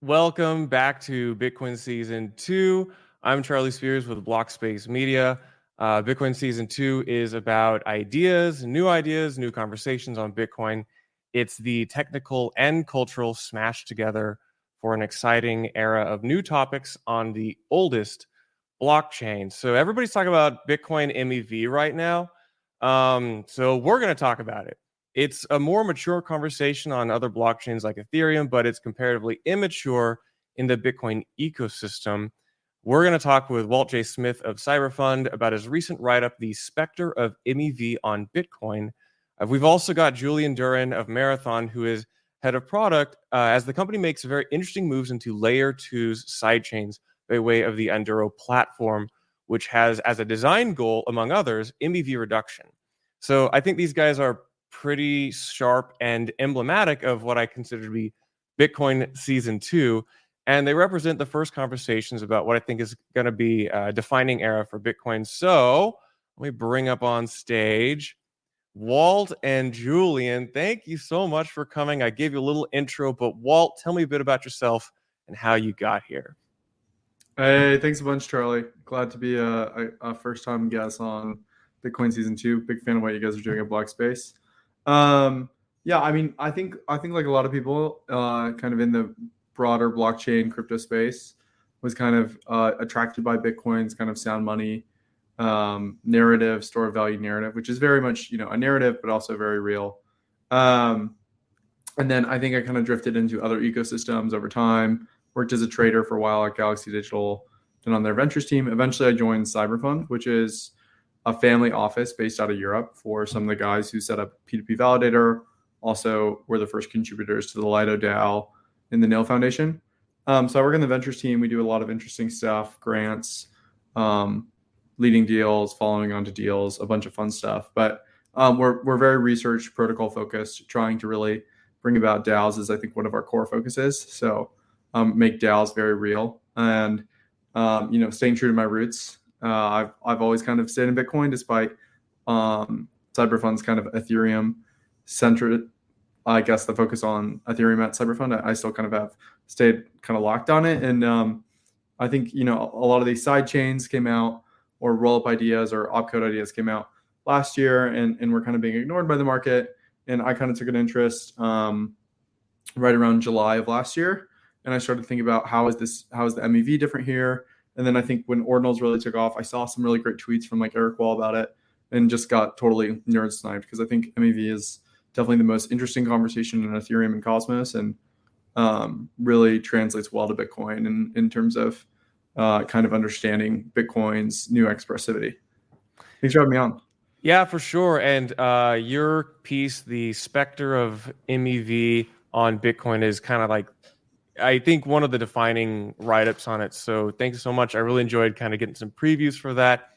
Welcome back to Bitcoin Season 2. I'm Charlie Spears with Blockspace Media. Bitcoin Season 2 is about new conversations on Bitcoin. It's the technical and cultural smashed together for an exciting era of new topics on the oldest blockchain. So everybody's talking about Bitcoin MEV right now. So we're going to talk about it. It's a more mature conversation on other blockchains like Ethereum, but it's comparatively immature in the Bitcoin ecosystem. We're going to talk with Walt J. Smith of Cyberfund about his recent write-up, The Specter of MEV on Bitcoin. We've also got Julian Duran of Marathon, who is head of product, as the company makes very interesting moves into Layer 2's sidechains by way of the Enduro platform, which has as a design goal, among others, MEV reduction. So I think these guys are pretty sharp and emblematic of what I consider to be Bitcoin Season 2. And they represent the first conversations about what I think is going to be a defining era for Bitcoin. So let me bring up on stage Walt and Julian. Thank you so much for coming. I gave you a little intro, but Walt, tell me a bit about yourself and how you got here. Hey, thanks a bunch, Charlie. Glad to be a first-time guest on Bitcoin Season 2. Big fan of what you guys are doing at Blockspace. Yeah, I mean, I think like a lot of people, kind of in the broader blockchain crypto space, was kind of attracted by Bitcoin's kind of sound money narrative, store of value narrative, which is very much a narrative, but also very real. And then I think I kind of drifted into other ecosystems over time. Worked as a trader for a while at Galaxy Digital, then on their ventures team. Eventually, I joined Cyberfund, which is a family office based out of Europe for some of the guys who set up P2P Validator. Also, were the first contributors to the Lido DAO in the Nail Foundation. So I work in the ventures team. We do a lot of interesting stuff, grants, leading deals, following onto deals, a bunch of fun stuff. But we're very research protocol focused, trying to really bring about DAOs is I think one of our core focuses. So make DAOs very real and staying true to my roots. I've always kind of stayed in Bitcoin despite Cyberfund's kind of Ethereum centered. I guess the focus on Ethereum at Cyberfund, I still kind of have stayed kind of locked on it. And I think a lot of these side chains came out, or roll-up ideas or opcode ideas came out last year, and were kind of being ignored by the market. And I kind of took an interest right around July of last year. And I started thinking about how is the MEV different here? And then I think when ordinals really took off, I saw some really great tweets from like Eric Wall about it, and just got totally nerd sniped because I think MEV is definitely the most interesting conversation in Ethereum and Cosmos, and really translates well to Bitcoin in terms of kind of understanding Bitcoin's new expressivity. Thanks for having me on. Yeah, for sure. And your piece, The Specter of MEV on Bitcoin, is kind of like, I think, one of the defining write-ups on it. So thank you so much. I really enjoyed kind of getting some previews for that.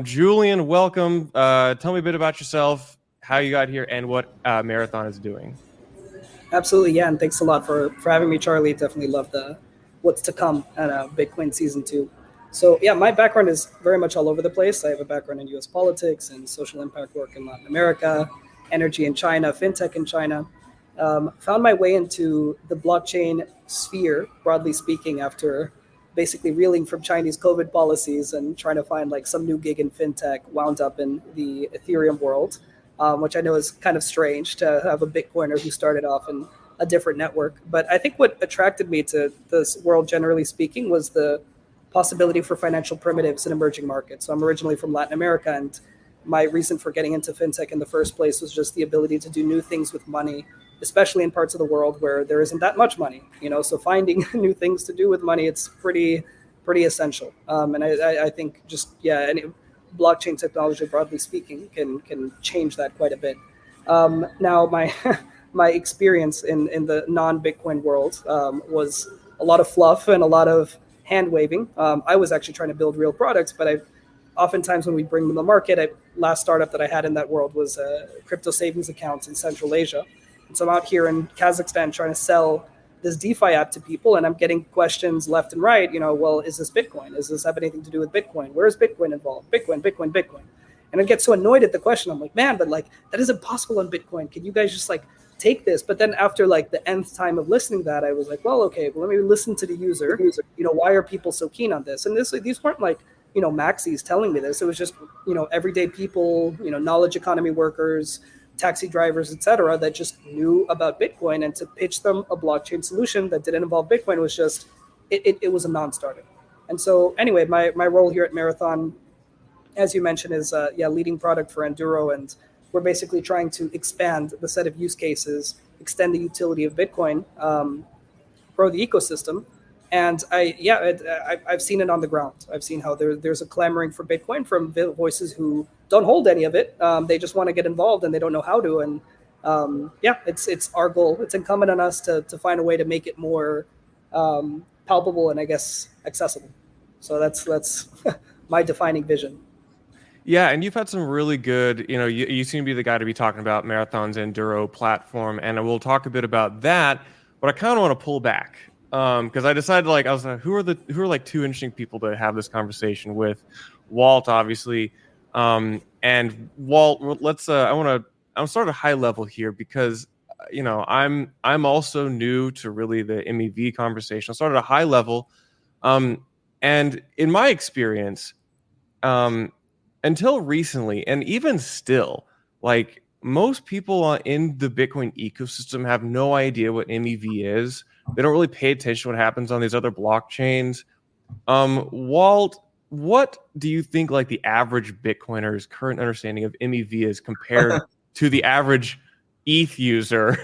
Julian, welcome. Tell me a bit about yourself, how you got here, and what Marathon is doing. Absolutely, yeah, and thanks a lot for having me, Charlie. Definitely love the what's to come at Bitcoin Season 2. So yeah, my background is very much all over the place. I have a background in U.S. politics and social impact work in Latin America, energy in China, fintech in China. Found my way into the blockchain sphere, broadly speaking, after basically reeling from Chinese COVID policies and trying to find like some new gig in fintech, wound up in the Ethereum world, which I know is kind of strange to have a Bitcoiner who started off in a different network. But I think what attracted me to this world, generally speaking, was the possibility for financial primitives in emerging markets. So I'm originally from Latin America, and my reason for getting into fintech in the first place was just the ability to do new things with money, especially in parts of the world where there isn't that much money, so finding new things to do with money, it's pretty essential. And I think any blockchain technology, broadly speaking, can change that quite a bit. Now, my experience in the non-Bitcoin world was a lot of fluff and a lot of hand waving. I was actually trying to build real products, but oftentimes when we bring them to the market, last startup that I had in that world was crypto savings accounts in Central Asia. And so I'm out here in Kazakhstan trying to sell this DeFi app to people, and I'm getting questions left and right. Well, is this Bitcoin? Does this have anything to do with Bitcoin? Where is Bitcoin involved? Bitcoin. And I get so annoyed at the question. I'm like, man, but like that is impossible on Bitcoin. Can you guys just like take this. But then after like the nth time of listening to that, I was like, well, okay, well, let me listen to the user. You know, why are people so keen on this? And these weren't like, you know, maxis telling me this. It was just, you know, everyday people, you know, knowledge economy workers, taxi drivers, etc., that just knew about Bitcoin, and to pitch them a blockchain solution that didn't involve Bitcoin was just, it was a non-starter. And so anyway, my role here at Marathon, as you mentioned, is leading product for Enduro, and we're basically trying to expand the set of use cases, extend the utility of Bitcoin, grow the ecosystem. And I've seen it on the ground. I've seen how there's a clamoring for Bitcoin from voices who don't hold any of it. They just want to get involved and they don't know how to. And it's our goal. It's incumbent on us to find a way to make it more palpable and I guess accessible. So that's my defining vision. Yeah, and you've had some really good, you know, you seem to be the guy to be talking about Marathon's Enduro platform, and we'll talk a bit about that. But I kind of want to pull back because I decided, like, I was like, who are like two interesting people to have this conversation with? Walt, obviously, and Walt. I'm sort of high level here because you know I'm also new to really the MEV conversation. I started at a high level, and in my experience, until recently, and even still, like most people in the Bitcoin ecosystem have no idea what MEV is. They don't really pay attention to what happens on these other blockchains. Walt, what do you think like the average Bitcoiner's current understanding of MEV is compared to the average ETH user?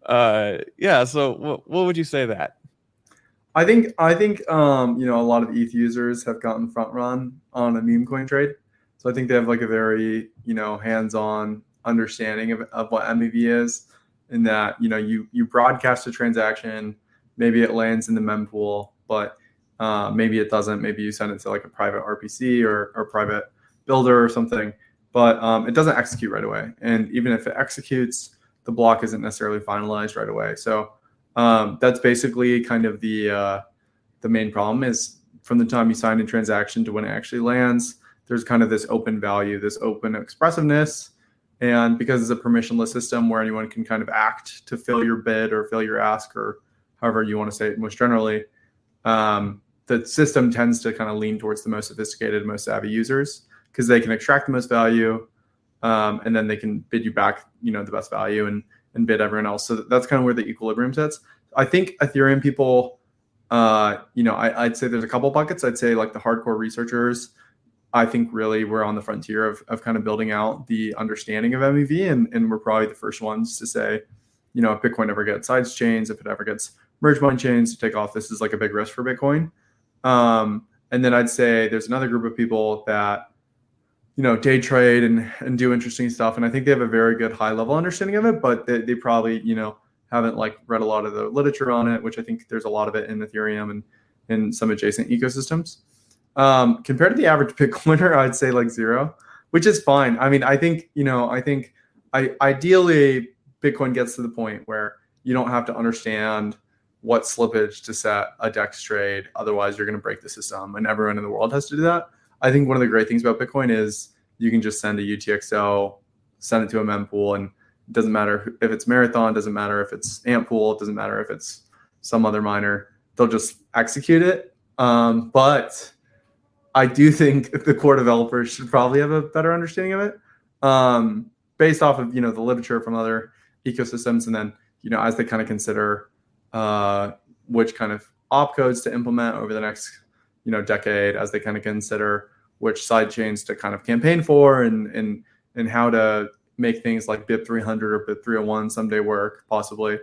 So what would you say that? I think you know, a lot of ETH users have gotten front run on a meme coin trade. So I think they have like a very, you know, hands-on understanding of what MEV is, in that, you know, you broadcast a transaction, maybe it lands in the mempool, but maybe it doesn't. Maybe you send it to like a private RPC or private builder or something, but it doesn't execute right away. And even if it executes, the block isn't necessarily finalized right away. So that's basically kind of the main problem, is from the time you sign a transaction to when it actually lands, there's kind of this open value, this open expressiveness. And because it's a permissionless system where anyone can kind of act to fill your bid or fill your ask, or however you want to say it most generally, the system tends to kind of lean towards the most sophisticated, most savvy users, because they can extract the most value, and then they can bid you back, you know, the best value and bid everyone else. So that's kind of where the equilibrium sits. I think Ethereum people, you know, I'd say there's a couple buckets. I'd say like the hardcore researchers, I think really we're on the frontier of kind of building out the understanding of MEV, and we're probably the first ones to say, you know, if Bitcoin ever gets sides chains, if it ever gets merge mine chains to take off, this is like a big risk for Bitcoin. And then I'd say there's another group of people that, you know, day trade and do interesting stuff, and I think they have a very good high level understanding of it, but they probably, you know, haven't like read a lot of the literature on it, which I think there's a lot of it in Ethereum and in some adjacent ecosystems. Compared to the average Bitcoiner, I'd say like 0, which is fine. I mean, I think ideally Bitcoin gets to the point where you don't have to understand what slippage to set a DEX trade. Otherwise, you're going to break the system, and everyone in the world has to do that. I think one of the great things about Bitcoin is you can just send a UTXO, send it to a mempool, and it doesn't matter if it's Marathon, doesn't matter if it's Antpool, it doesn't matter if it's some other miner. They'll just execute it. But I do think the core developers should probably have a better understanding of it, based off of, you know, the literature from other ecosystems, and then, you know, as they kind of consider which kind of opcodes to implement over the next, you know, decade, as they kind of consider which side chains to kind of campaign for, and how to make things like BIP 300 or BIP 301 someday work, possibly,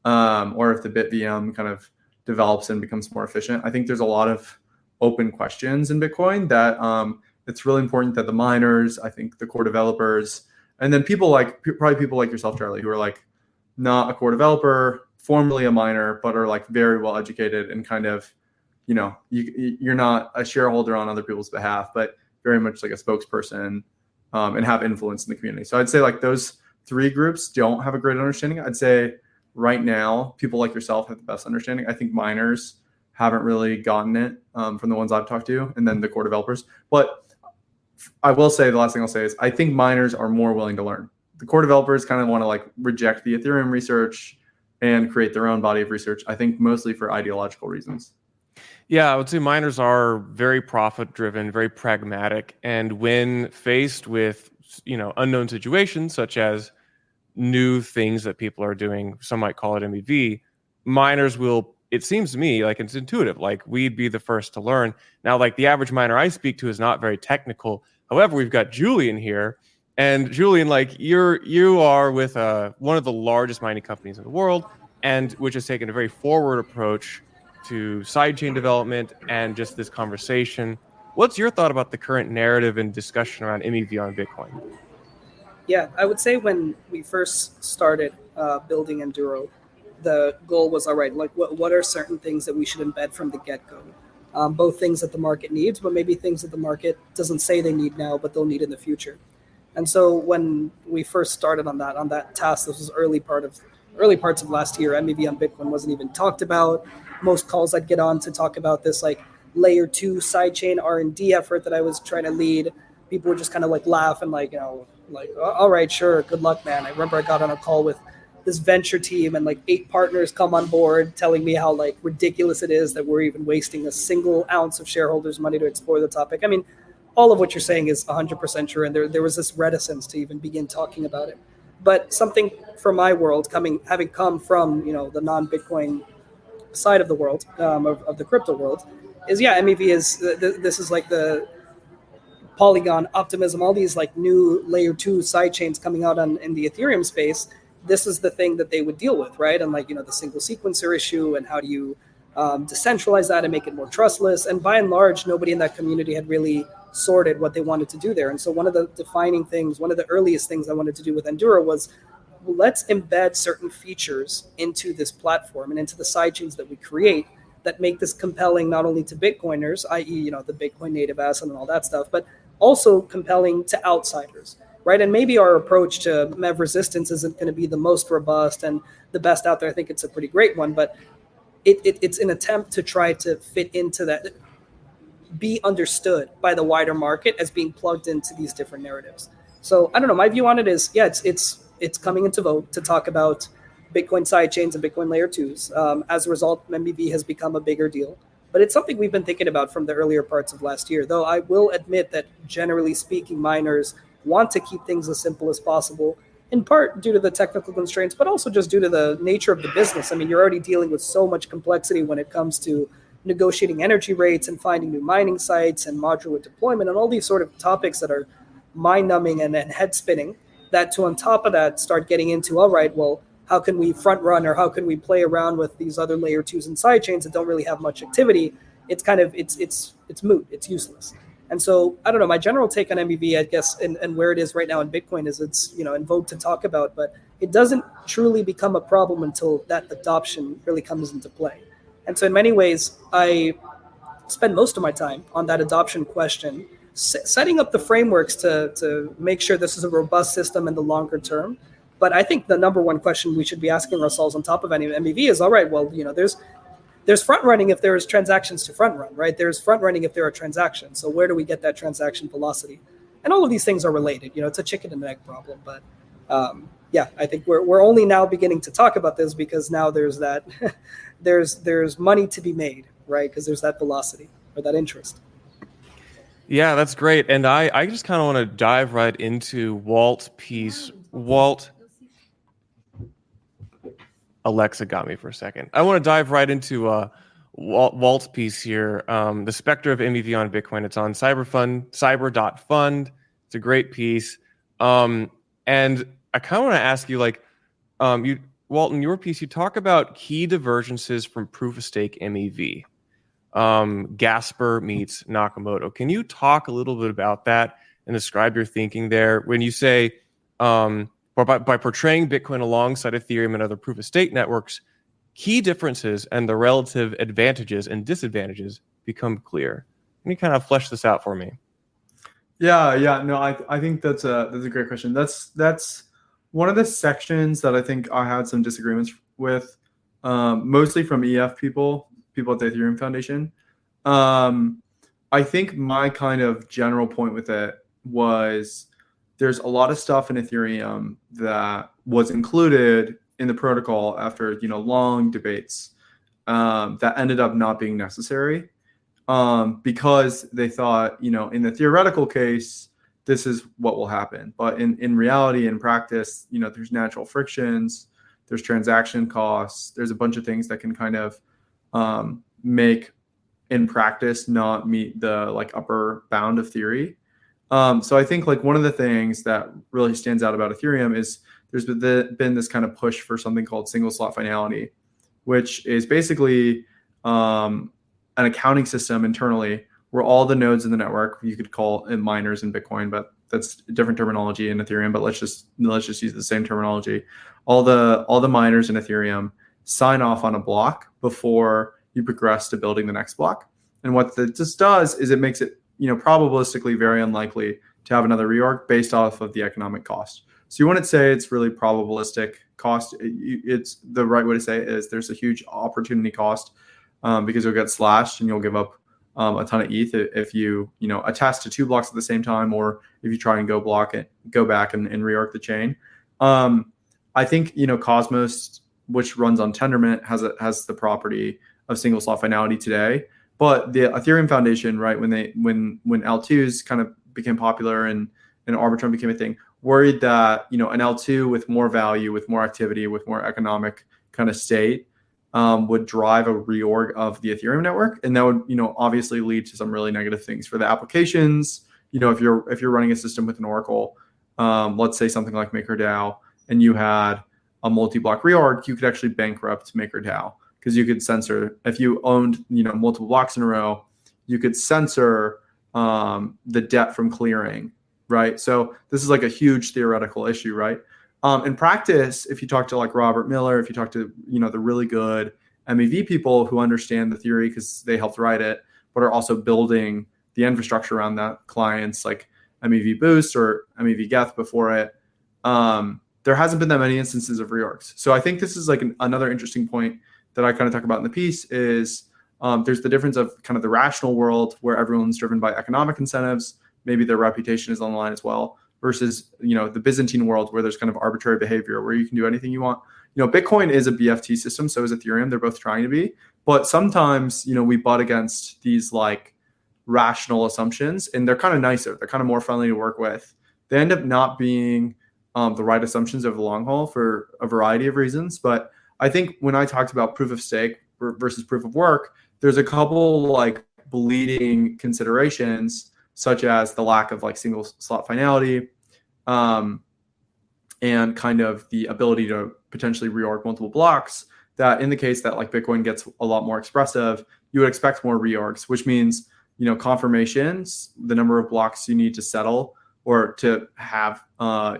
or if the BitVM kind of develops and becomes more efficient. I think there's a lot of open questions in Bitcoin that it's really important that the miners, I think the core developers, and then probably people like yourself, Charlie, who are like not a core developer, formerly a miner, but are like very well educated and kind of, you know, you're not a shareholder on other people's behalf, but very much like a spokesperson, and have influence in the community. So I'd say like those 3 groups don't have a great understanding. I'd say right now, people like yourself have the best understanding. I think miners haven't really gotten it from the ones I've talked to, and then the core developers. But I will say, the last thing I'll say is I think miners are more willing to learn the core developers kind of want to like reject the Ethereum research and create their own body of research. I think mostly for ideological reasons. Yeah, I would say miners are very profit driven, very pragmatic, and when faced with unknown situations such as new things that people are doing, some might call it MEV, miners will. It seems to me like it's intuitive, like we'd be the first to learn. Now, like the average miner I speak to is not very technical. However, we've got Julian here, and Julian, like you are with one of the largest mining companies in the world, and which has taken a very forward approach to sidechain development and just this conversation. What's your thought about the current narrative and discussion around MEV on Bitcoin? Yeah, I would say when we first started building Enduro, the goal was, all right, like what are certain things that we should embed from the get-go? Both things that the market needs, but maybe things that the market doesn't say they need now, but they'll need in the future. And so when we first started on that task, this was early parts of last year. MEV on Bitcoin wasn't even talked about. Most calls I'd get on to talk about this like layer 2 sidechain R&D effort that I was trying to lead, people would just kind of like laugh and like, like, all right, sure, good luck, man. I remember I got on a call with this venture team and like 8 partners come on board telling me how like ridiculous it is that we're even wasting a single ounce of shareholders' money to explore the topic. I mean, all of what you're saying is 100% true, and there was this reticence to even begin talking about it. But something from my world, having come from the non-Bitcoin side of the world, of the crypto world, is MEV is this is like the Polygon, Optimism, all these like new layer 2 side chains coming out in the Ethereum space. This is the thing that they would deal with, right? And like the single sequencer issue, and how do you decentralize that and make it more trustless? And by and large, nobody in that community had really sorted what they wanted to do there. And so one of the defining things, one of the earliest things I wanted to do with Enduro was, let's embed certain features into this platform and into the sidechains that we create that make this compelling not only to Bitcoiners, i.e., the Bitcoin native asset and all that stuff, but also compelling to outsiders, right? And maybe our approach to MEV resistance isn't going to be the most robust and the best out there. I think it's a pretty great one, but it's an attempt to try to fit into that, be understood by the wider market as being plugged into these different narratives. So I don't know. My view on it is, it's coming into vogue to talk about Bitcoin sidechains and Bitcoin layer 2s. As a result, MEV has become a bigger deal. But it's something we've been thinking about from the earlier parts of last year, though I will admit that generally speaking, miners want to keep things as simple as possible, in part due to the technical constraints, but also just due to the nature of the business. I mean, you're already dealing with so much complexity when it comes to negotiating energy rates and finding new mining sites and modular deployment and all these sort of topics that are mind-numbing and head spinning, that to on top of that start getting into, all right, well, how can we front run, or how can we play around with these other layer 2s and side chains that don't really have much activity? It's kind of, it's moot, it's useless. And so I don't know, my general take on MEV, I guess, and where it is right now in Bitcoin is it's, in vogue to talk about, but it doesn't truly become a problem until that adoption really comes into play. And so in many ways, I spend most of my time on that adoption question, setting up the frameworks to make sure this is a robust system in the longer term. But I think the number one question we should be asking ourselves on top of any MEV is, all right, well, there's front running if there's transactions to front run, right? There's front running if there are transactions. So where do we get that transaction velocity? And all of these things are related. It's a chicken and egg problem. But I think we're only now beginning to talk about this because now there's that there's money to be made, right? Because there's that velocity or that interest. Yeah, that's great. And I just kind of want to dive right into Walt's piece. Walt, Alexa got me for a second. I want to dive right into Walt's piece here. The Spectre of MEV on Bitcoin. It's on cyber.fund. It's a great piece. And I kind of want to ask you, like, Walt, in your piece, you talk about key divergences from proof of stake MEV. Gasper meets Nakamoto. Can you talk a little bit about that and describe your thinking there when you say, by portraying Bitcoin alongside Ethereum and other proof of stake networks, key differences and the relative advantages and disadvantages become clear? Can you kind of flesh this out for me? Yeah. No, I think that's a great question. That's one of the sections that I think I had some disagreements with, mostly from EF people at the Ethereum Foundation. I think my kind of general point with it was there's a lot of stuff in Ethereum that was included in the protocol after long debates that ended up not being necessary because they thought in the theoretical case this is what will happen, but in reality, in practice, there's natural frictions, there's transaction costs, there's a bunch of things that can kind of make in practice not meet the upper bound of theory. So I think one of the things that really stands out about Ethereum is there's been this kind of push for something called single slot finality, which is basically an accounting system internally where all the nodes in the network, you could call it miners in Bitcoin, but that's a different terminology in Ethereum, but let's just use the same terminology. All the miners in Ethereum sign off on a block before you progress to building the next block. And what this does is it makes it probabilistically very unlikely to have another reorg based off of the economic cost. So you wouldn't say it's really probabilistic cost. It's the right way to say it is there's a huge opportunity cost because you'll get slashed and you'll give up a ton of ETH if you attach to 2 blocks at the same time, or if you try and go back and reorg the chain. I think Cosmos, which runs on Tendermint, has the property of single slot finality today. But the Ethereum Foundation, right, when L2s kind of became popular and Arbitrum became a thing, worried that an L2 with more value, with more activity, with more economic kind of state would drive a reorg of the Ethereum network, and that would obviously lead to some really negative things for the applications. If you're running a system with an Oracle, let's say something like MakerDAO, and you had a multi-block reorg, you could actually bankrupt MakerDAO. Because you could censor, if you owned multiple blocks in a row, you could censor the debt from clearing, right? So this is a huge theoretical issue, right? In practice, if you talk to Robert Miller, if you talk to the really good MEV people who understand the theory because they helped write it, but are also building the infrastructure around that, clients like MEV Boost or MEV Geth before it, there hasn't been that many instances of reorgs. So I think this is another interesting point that I kind of talk about in the piece is there's the difference of kind of the rational world where everyone's driven by economic incentives, maybe their reputation is on the line as well, versus the Byzantine world where there's kind of arbitrary behavior where you can do anything you want. Bitcoin is a BFT system, so is Ethereum. They're both trying to be, but sometimes we butt against these rational assumptions, and they're kind of nicer. They're kind of more friendly to work with. They end up not being the right assumptions over the long haul for a variety of reasons, but I think when I talked about proof of stake versus proof of work, there's a couple bleeding considerations, such as the lack of single slot finality, and kind of the ability to potentially reorg multiple blocks, that in the case that Bitcoin gets a lot more expressive, you would expect more reorgs, which means confirmations, the number of blocks you need to settle or to have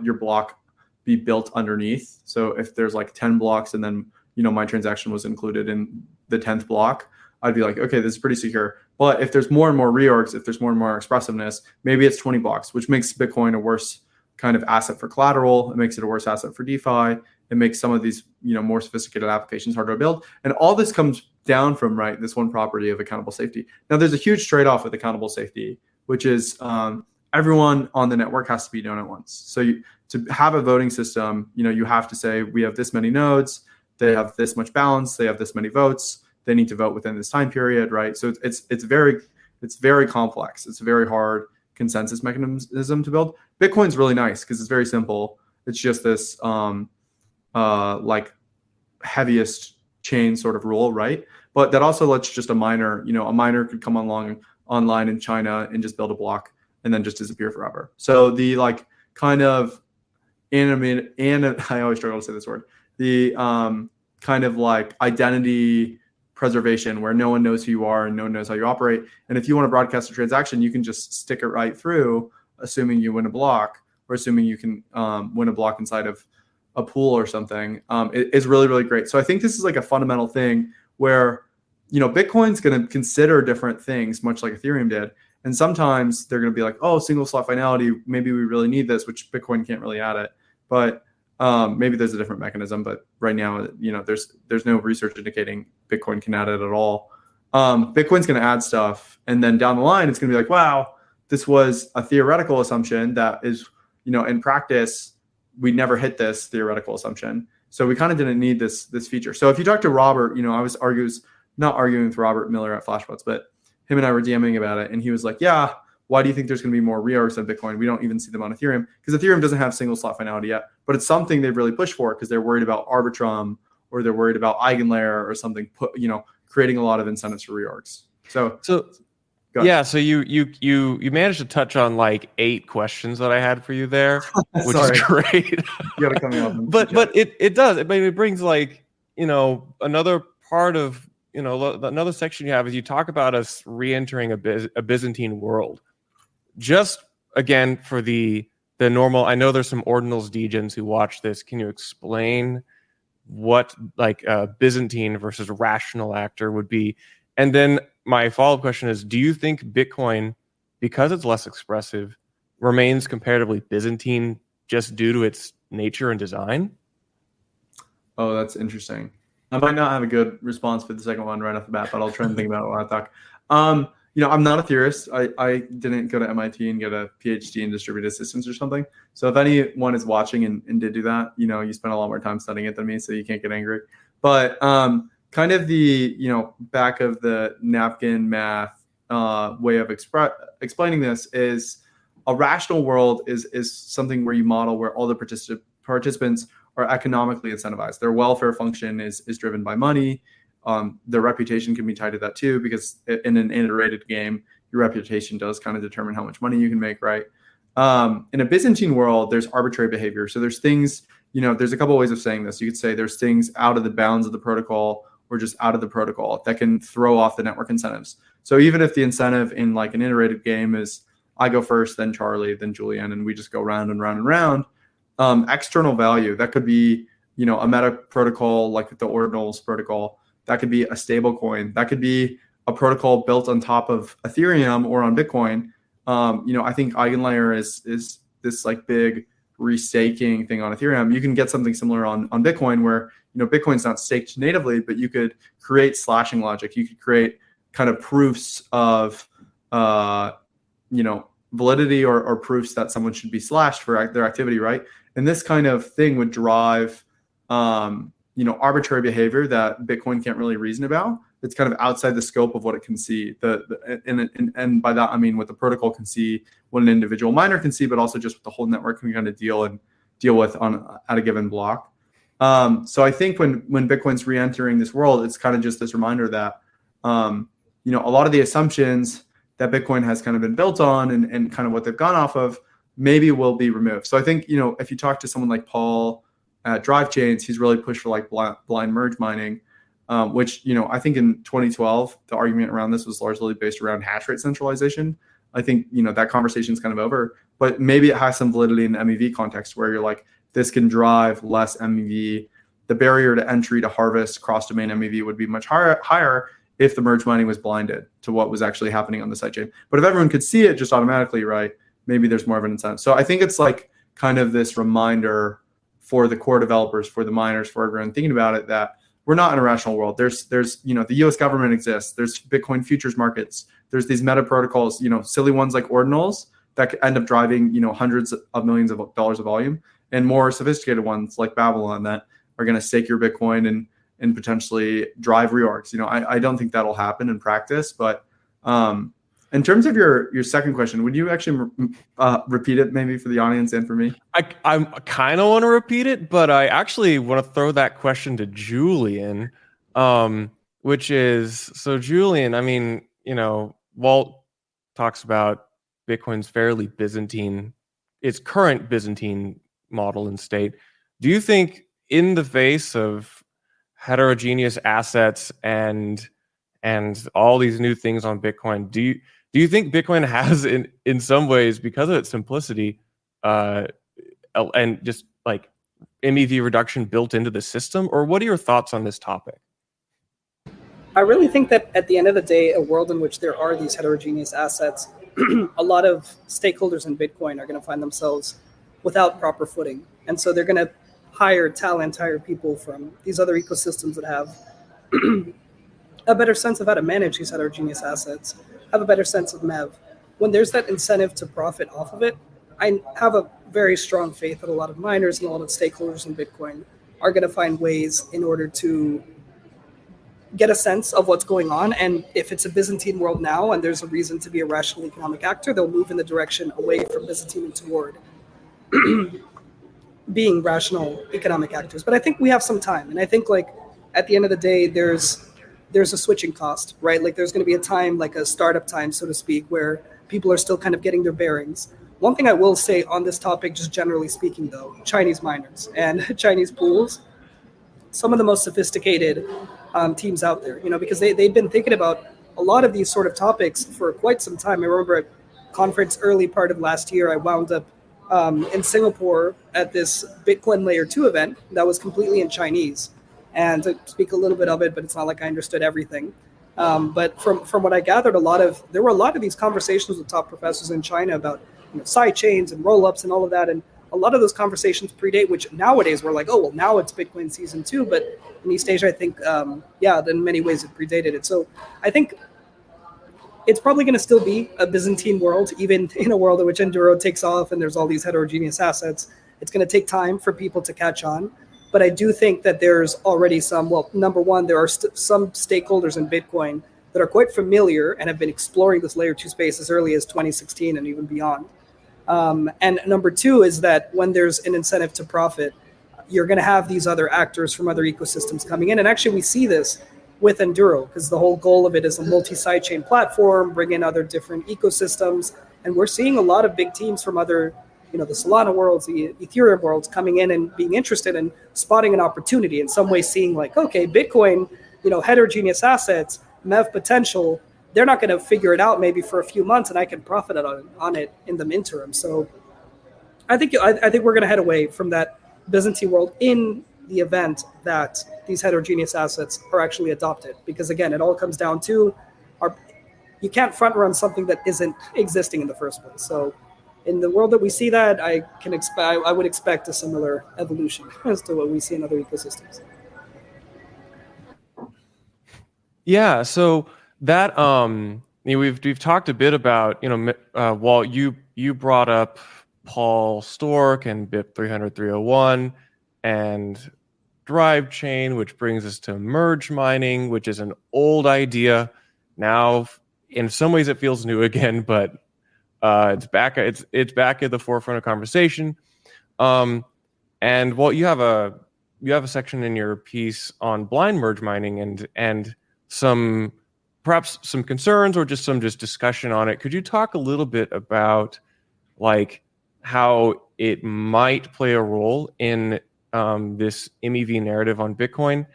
your block be built underneath. So if there's 10 blocks and then my transaction was included in the 10th block, I'd be okay, this is pretty secure. But if there's more and more reorgs, if there's more and more expressiveness, maybe it's 20 blocks, which makes Bitcoin a worse kind of asset for collateral. It makes it a worse asset for DeFi. It makes some of these more sophisticated applications harder to build. And all this comes down from this one property of accountable safety. Now there's a huge trade-off with accountable safety, which is everyone on the network has to be known at once. So to have a voting system, you have to say we have this many nodes, they have this much balance, they have this many votes, they need to vote within this time period, right? So it's very complex. It's a very hard consensus mechanism to build. Bitcoin's really nice because it's very simple. It's just this heaviest chain sort of rule, right? But that also lets just a miner could come online in China and just build a block and then just disappear forever. So the kind of I always struggle to say this word, the kind of identity preservation where no one knows who you are and no one knows how you operate. And if you want to broadcast a transaction, you can just stick it right through, assuming you win a block or assuming you can win a block inside of a pool or something. It is really, really great. So I think this is a fundamental thing where, Bitcoin's going to consider different things, much like Ethereum did. And sometimes they're going to be oh, single slot finality, maybe we really need this, which Bitcoin can't really add it. But maybe there's a different mechanism. But right now, there's no research indicating Bitcoin can add it at all. Bitcoin's going to add stuff. And then down the line, it's going to be wow, this was a theoretical assumption that is, in practice, we never hit this theoretical assumption. So we kind of didn't need this feature. So if you talk to Robert, I was not arguing with Robert Miller at Flashbots, but him and I were DMing about it. And he was like, yeah, why do you think there's going to be more reorgs on Bitcoin? We don't even see them on Ethereum, because Ethereum doesn't have single slot finality yet, but it's something they've really pushed for because they're worried about Arbitrum, or they're worried about Eigenlayer or something, creating a lot of incentives for reorgs. So yeah, so you managed to touch on like 8 questions that I had for you there, which is great. You got to come up. But it does. It brings like, another part of, another section you have is you talk about us re-entering a Byzantine world. Just again for the normal, I know there's some ordinals degens who watch this. Can you explain what like a Byzantine versus rational actor would be? And then my follow-up question is, do you think Bitcoin, because it's less expressive, remains comparatively Byzantine just due to its nature and design? Oh, that's interesting. I might not have a good response for the second one right off the bat, but I'll try and think about it while I talk. I'm not a theorist. I didn't go to MIT and get a PhD in distributed systems or something. So if anyone is watching and did do that, you spent a lot more time studying it than me, so you can't get angry. But kind of the back of the napkin math way of explaining this is a rational world is something where you model where all the participants are economically incentivized. Their welfare function is driven by money. Their reputation can be tied to that too, because in an iterated game, your reputation does kind of determine how much money you can make, right? In a Byzantine world, there's arbitrary behavior. So there's things, there's a couple of ways of saying this. You could say there's things out of the bounds of the protocol or just out of the protocol that can throw off the network incentives. So even if the incentive in like an iterated game is I go first, then Charlie, then Julian, and we just go round and round and round, external value, that could be, a meta protocol like the Ordinals protocol. That could be a stable coin. That could be a protocol built on top of Ethereum or on Bitcoin. I think Eigenlayer is this like big restaking thing on Ethereum. You can get something similar on Bitcoin where, Bitcoin's not staked natively, but you could create slashing logic. You could create kind of proofs of, validity or proofs that someone should be slashed for their activity, right? And this kind of thing would drive, arbitrary behavior that Bitcoin can't really reason about. It's kind of outside the scope of what it can see. And by that I mean what the protocol can see, what an individual miner can see, but also just what the whole network can kind of deal with at a given block. So I think when Bitcoin's re-entering this world, it's kind of just this reminder that a lot of the assumptions that Bitcoin has kind of been built on and kind of what they've gone off of maybe will be removed. So I think if you talk to someone like Paul at Drive Chains, he's really pushed for like blind merge mining, which, I think in 2012, the argument around this was largely based around hash rate centralization. I think, that conversation is kind of over, but maybe it has some validity in the MEV context where you're like, this can drive less MEV. The barrier to entry to harvest cross-domain MEV would be much higher if the merge mining was blinded to what was actually happening on the sidechain. But if everyone could see it just automatically, right, maybe there's more of an incentive. So I think it's like kind of this reminder for the core developers, for the miners, for everyone thinking about it, that we're not in a rational world. There's the US government exists. There's Bitcoin futures markets. There's these meta protocols, silly ones like ordinals that could end up driving, hundreds of millions of dollars of volume, and more sophisticated ones like Babylon that are going to stake your Bitcoin and potentially drive reorgs. I don't think that'll happen in practice, but in terms of your second question, would you actually repeat it maybe for the audience and for me? I kind of want to repeat it, but I actually want to throw that question to Julian, which is, so Julian, I mean, Walt talks about Bitcoin's fairly Byzantine, its current Byzantine model and state. Do you think in the face of heterogeneous assets and all these new things on Bitcoin, do you think Bitcoin has in some ways, because of its simplicity and just like MEV reduction built into the system? Or what are your thoughts on this topic? I really think that at the end of the day, a world in which there are these heterogeneous assets, a lot of stakeholders in Bitcoin are going to find themselves without proper footing. And so they're going to hire people from these other ecosystems that have a better sense of how to manage these heterogeneous assets, have a better sense of MEV. When there's that incentive to profit off of it, I have a very strong faith that a lot of miners and a lot of stakeholders in Bitcoin are going to find ways in order to get a sense of what's going on. And if it's a Byzantine world now and there's a reason to be a rational economic actor, they'll move in the direction away from Byzantine and toward being rational economic actors. But I think we have some time. And I think like at the end of the day, there's a switching cost, right? Like there's going to be a time, like a startup time, so to speak, where people are still kind of getting their bearings. One thing I will say on this topic, just generally speaking, though, Chinese miners and Chinese pools, some of the most sophisticated teams out there, because they've been thinking about a lot of these sort of topics for quite some time. I remember at conference early part of last year, I wound up in Singapore at this Bitcoin Layer 2 event that was completely in Chinese. And to speak a little bit of it, but it's not like I understood everything. But from what I gathered, there were a lot of these conversations with top professors in China about side chains and roll-ups and all of that. And a lot of those conversations predate, which nowadays we're like, oh, well, now it's Bitcoin season 2. But in East Asia, I think, in many ways it predated it. So I think it's probably going to still be a Byzantine world, even in a world in which Enduro takes off and there's all these heterogeneous assets. It's going to take time for people to catch on. But I do think that there's already number one, there are some stakeholders in Bitcoin that are quite familiar and have been exploring this layer 2 space as early as 2016 and even beyond. And number two is that when there's an incentive to profit, you're going to have these other actors from other ecosystems coming in. And actually, we see this with Enduro, because the whole goal of it is a multi-sidechain platform, bring in other different ecosystems. And we're seeing a lot of big teams from other the Solana worlds, the Ethereum worlds coming in and being interested in spotting an opportunity, in some way seeing like, okay, Bitcoin, heterogeneous assets, MEV potential, they're not going to figure it out maybe for a few months, and I can profit on it in the interim. So I think we're going to head away from that Byzantine world in the event that these heterogeneous assets are actually adopted, because again, it all comes down to you can't front run something that isn't existing in the first place. So in the world that we see that, I would expect a similar evolution as to what we see in other ecosystems. Yeah, so that we've talked a bit about Walt, you brought up Paul Stork and BIP 300-301 and Drive Chain, which brings us to merge mining, which is an old idea. Now, in some ways, it feels new again, but it's back at the forefront of conversation. And Walt, you have a section in your piece on blind merge mining and perhaps some concerns or just some discussion on it. Could you talk a little bit about like how it might play a role in this MEV narrative on Bitcoin?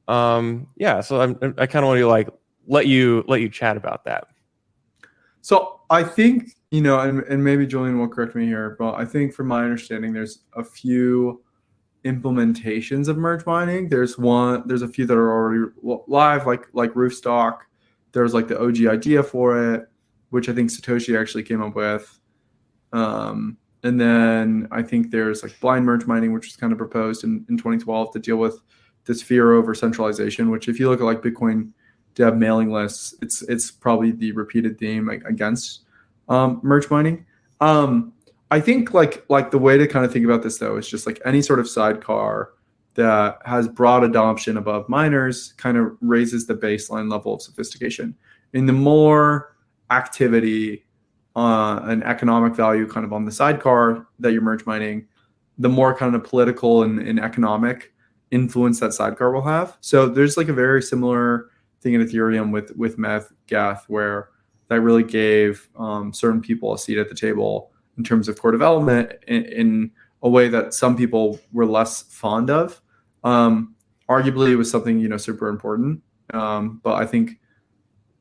So I kind of want to let you chat about that. So I think, and maybe Julian will correct me here, but I think from my understanding, there's a few implementations of merge mining. There's a few that are already live, like Roofstock. There's like the OG idea for it, which I think Satoshi actually came up with. And then I think there's like blind merge mining, which was kind of proposed in 2012 to deal with this fear over centralization, which if you look at like Bitcoin dev mailing lists, it's probably the repeated theme against merge mining. I think like the way to kind of think about this though is just like any sort of sidecar that has broad adoption above miners kind of raises the baseline level of sophistication. And the more activity and economic value kind of on the sidecar that you're merge mining, the more kind of political and economic influence that sidecar will have. So there's like a very similar thing in Ethereum with MEV Geth, where that really gave certain people a seat at the table in terms of core development in a way that some people were less fond of. Arguably, it was something super important, but I think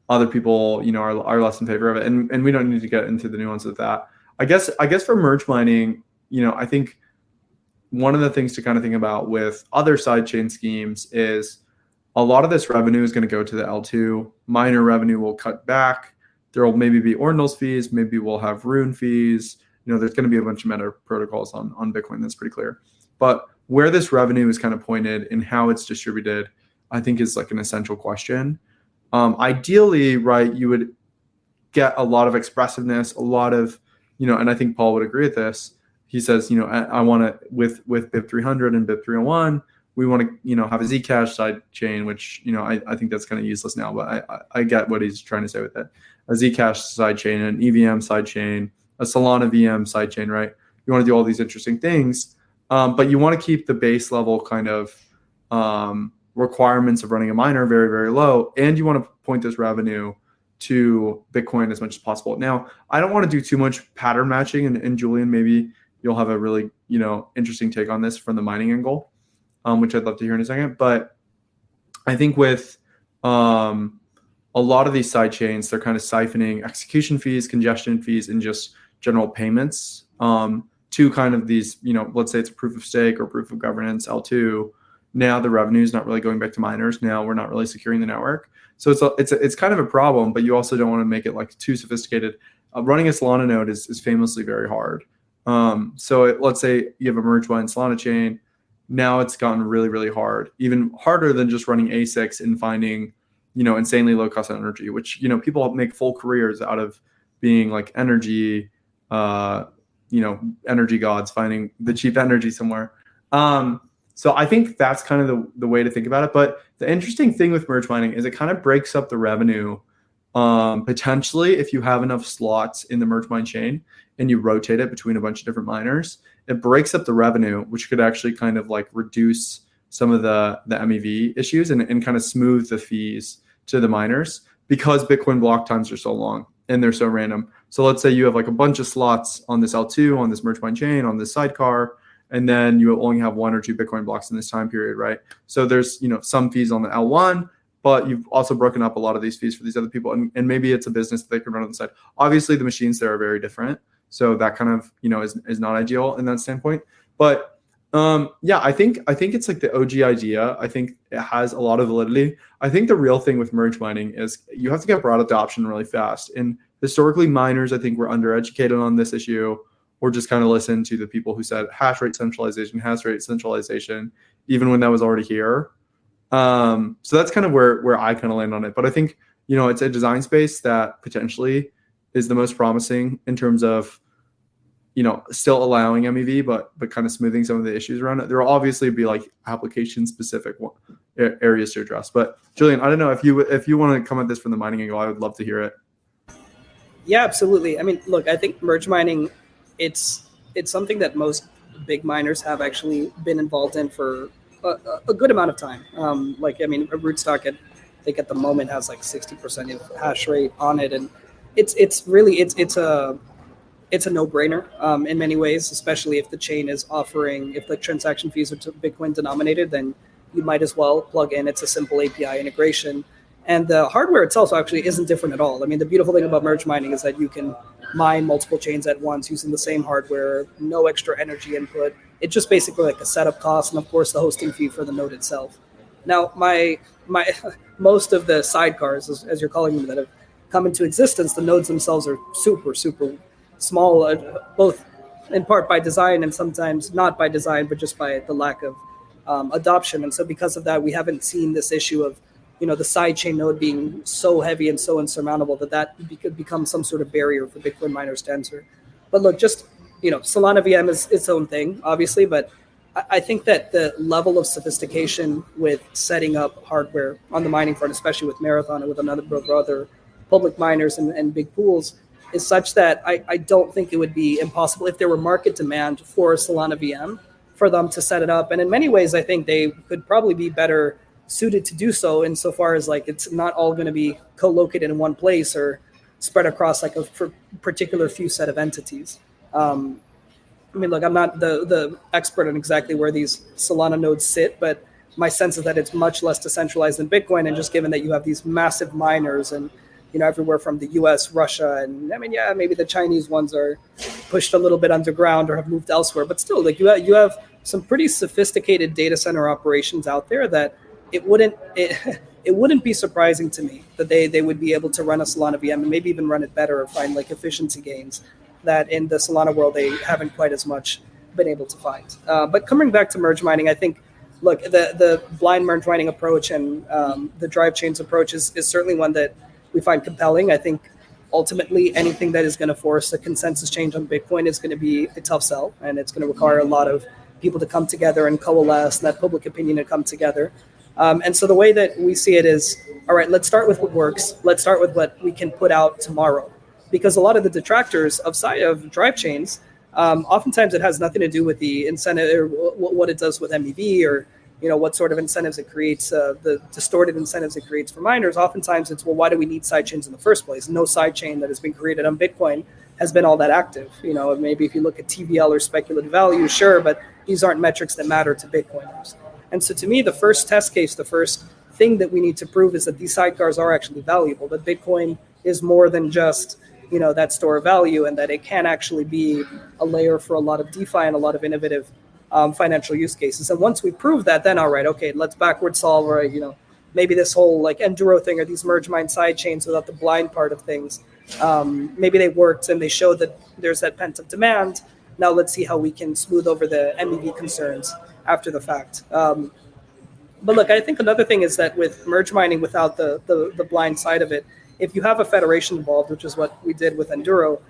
other people are less in favor of it, and we don't need to get into the nuance of that. I guess for merge mining, I think one of the things to kind of think about with other sidechain schemes is a lot of this revenue is going to go to the L2. Miner revenue will cut back. There will maybe be ordinals fees. Maybe we'll have Rune fees. There's going to be a bunch of meta protocols on Bitcoin. That's pretty clear. But where this revenue is kind of pointed and how it's distributed, I think is like an essential question. Ideally, right, you would get a lot of expressiveness, a lot of and I think Paul would agree with this. He says, I want to, with BIP 300 and BIP 301, we want to, have a Zcash side chain, which, I think that's kind of useless now, but I get what he's trying to say with it. A Zcash side chain, an EVM side chain, a Solana VM side chain, right? You want to do all these interesting things, but you want to keep the base level kind of requirements of running a miner very, very low, and you want to point this revenue to Bitcoin as much as possible. Now, I don't want to do too much pattern matching, and Julian, maybe you'll have a really, interesting take on this from the mining angle, which I'd love to hear in a second. But I think with a lot of these side chains, they're kind of siphoning execution fees, congestion fees, and just general payments to kind of these, let's say it's a proof of stake or proof of governance, L2. Now the revenue is not really going back to miners. Now we're not really securing the network. So it's kind of a problem, but you also don't want to make it like too sophisticated. Running a Solana node is famously very hard. Let's say you have a merge mine Solana chain. Now it's gotten really, really hard, even harder than just running ASICs and finding, insanely low cost energy, which, people make full careers out of being like energy, energy gods, finding the cheap energy somewhere. So I think that's kind of the way to think about it. But the interesting thing with merge mining is it kind of breaks up the revenue potentially if you have enough slots in the merge mine chain and you rotate it between a bunch of different miners. It breaks up the revenue, which could actually kind of like reduce some of the MEV issues and kind of smooth the fees to the miners because Bitcoin block times are so long and they're so random. So let's say you have like a bunch of slots on this L2, on this merge mine chain, on this sidecar, and then you only have 1 or 2 Bitcoin blocks in this time period, right? So there's, some fees on the L1, but you've also broken up a lot of these fees for these other people. And maybe it's a business that they can run on the side. Obviously, the machines there are very different. So that kind of, is not ideal in that standpoint. But I think it's like the OG idea. I think it has a lot of validity. I think the real thing with merge mining is you have to get broad adoption really fast. And historically, miners, I think, were undereducated on this issue, or just kind of listen to the people who said hash rate centralization, even when that was already here. So that's kind of where I kind of land on it. But I think, it's a design space that potentially is the most promising in terms of, still allowing MEV, but kind of smoothing some of the issues around it. There will obviously be like application specific areas to address. But Julian, I don't know if you want to come at this from the mining angle, I would love to hear it. Yeah, absolutely. I mean, look, I think merge mining, it's something that most big miners have actually been involved in for a good amount of time. Rootstock I think at the moment has like 60% of hash rate on it, and it's a no-brainer in many ways, especially if the chain is offering, if the transaction fees are Bitcoin denominated, then you might as well plug in. It's a simple API integration. And the hardware itself actually isn't different at all. I mean, the beautiful thing about merge mining is that you can mine multiple chains at once using the same hardware, no extra energy input. It's just basically like a setup cost and, of course, the hosting fee for the node itself. Now, my most of the sidecars, as you're calling them, that have come into existence, the nodes themselves are super, super small, both in part by design and sometimes not by design, but just by the lack of adoption. And so because of that, we haven't seen this issue of the sidechain node being so heavy and so insurmountable that could become some sort of barrier for Bitcoin miners to enter. But look, just, Solana VM is its own thing, obviously, but I think that the level of sophistication with setting up hardware on the mining front, especially with Marathon and with another other public miners and big pools, is such that I don't think it would be impossible if there were market demand for Solana VM for them to set it up. And in many ways, I think they could probably be better suited to do so insofar as like it's not all going to be co-located in one place or spread across like a particular few set of entities. Look, I'm not the expert on exactly where these Solana nodes sit, but my sense is that it's much less decentralized than Bitcoin. And just given that you have these massive miners and, everywhere from the US, Russia, and maybe the Chinese ones are pushed a little bit underground or have moved elsewhere, but still like you have some pretty sophisticated data center operations out there that it wouldn't be surprising to me that they would be able to run a Solana VM and maybe even run it better or find like efficiency gains that in the Solana world they haven't quite as much been able to find. But coming back to merge mining, I think, look, the blind merge mining approach and the drive chains approach is certainly one that we find compelling. I think ultimately anything that is going to force a consensus change on Bitcoin is going to be a tough sell, and it's going to require a lot of people to come together and coalesce, and that public opinion to come together. And so the way that we see it is, all right, let's start with what works. Let's start with what we can put out tomorrow, because a lot of the detractors of drive chains, oftentimes it has nothing to do with the incentive or what it does with MEV, or what sort of incentives it creates, the distorted incentives it creates for miners. Oftentimes it's, well, why do we need sidechains in the first place? No sidechain that has been created on Bitcoin has been all that active. Maybe if you look at TVL or speculative value, sure, but these aren't metrics that matter to Bitcoiners. And so to me, the first test case, the first thing that we need to prove is that these sidecars are actually valuable, that Bitcoin is more than just that store of value, and that it can actually be a layer for a lot of DeFi and a lot of innovative financial use cases. And once we prove that, then all right, okay, let's backward solve, right? Maybe this whole like Enduro thing or these merge mine side chains without the blind part of things, maybe they worked and they showed that there's that pent up demand. Now let's see how we can smooth over the MEV concerns after the fact. But look, I think another thing is that with merge mining without the blind side of it, if you have a federation involved, which is what we did with Enduro,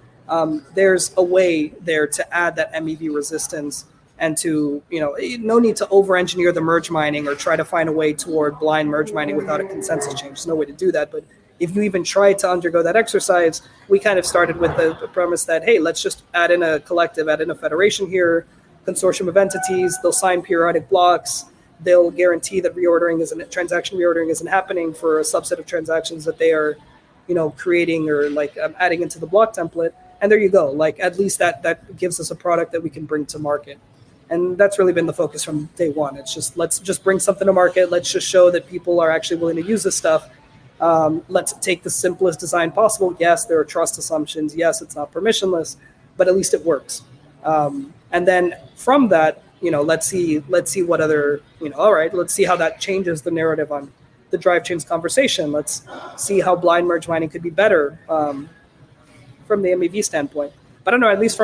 there's a way there to add that MEV resistance, and to, no need to over-engineer the merge mining or try to find a way toward blind merge mining without a consensus change. There's no way to do that. But if you even try to undergo that exercise, we kind of started with the premise that, hey, let's just add in a collective, add in a federation here, consortium of entities, they'll sign periodic blocks, they'll guarantee that transaction reordering isn't happening for a subset of transactions that they are, creating or adding into the block template. And there you go. At least that gives us a product that we can bring to market. And that's really been the focus from day one. It's just, let's just bring something to market. Let's just show that people are actually willing to use this stuff. Let's take the simplest design possible. Yes, there are trust assumptions. Yes, it's not permissionless, but at least it works. And then from that, let's see what other, all right, let's see how that changes the narrative on the drive chains conversation. Let's see how blind merge mining could be better from the MEV standpoint. But I don't know, at least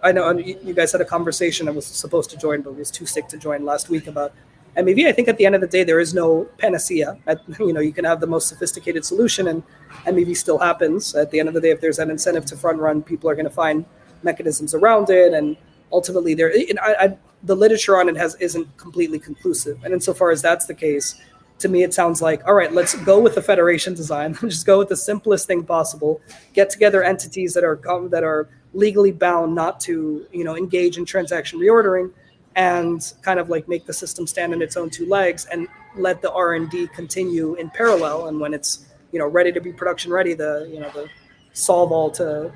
I know you guys had a conversation. I was supposed to join, but was too sick to join last week about MEV. I think at the end of the day, there is no panacea. You can have the most sophisticated solution and MEV still happens. At the end of the day, if there's an incentive to front run, people are going to find mechanisms around it. And ultimately, the literature on it isn't completely conclusive. And insofar as that's the case, to me, it sounds like, all right, let's go with the federation design. Just go with the simplest thing possible. Get together entities that are legally bound not to, engage in transaction reordering, and kind of make the system stand on its own two legs, and let the R&D continue in parallel. And when it's, ready to be production ready, the solve all to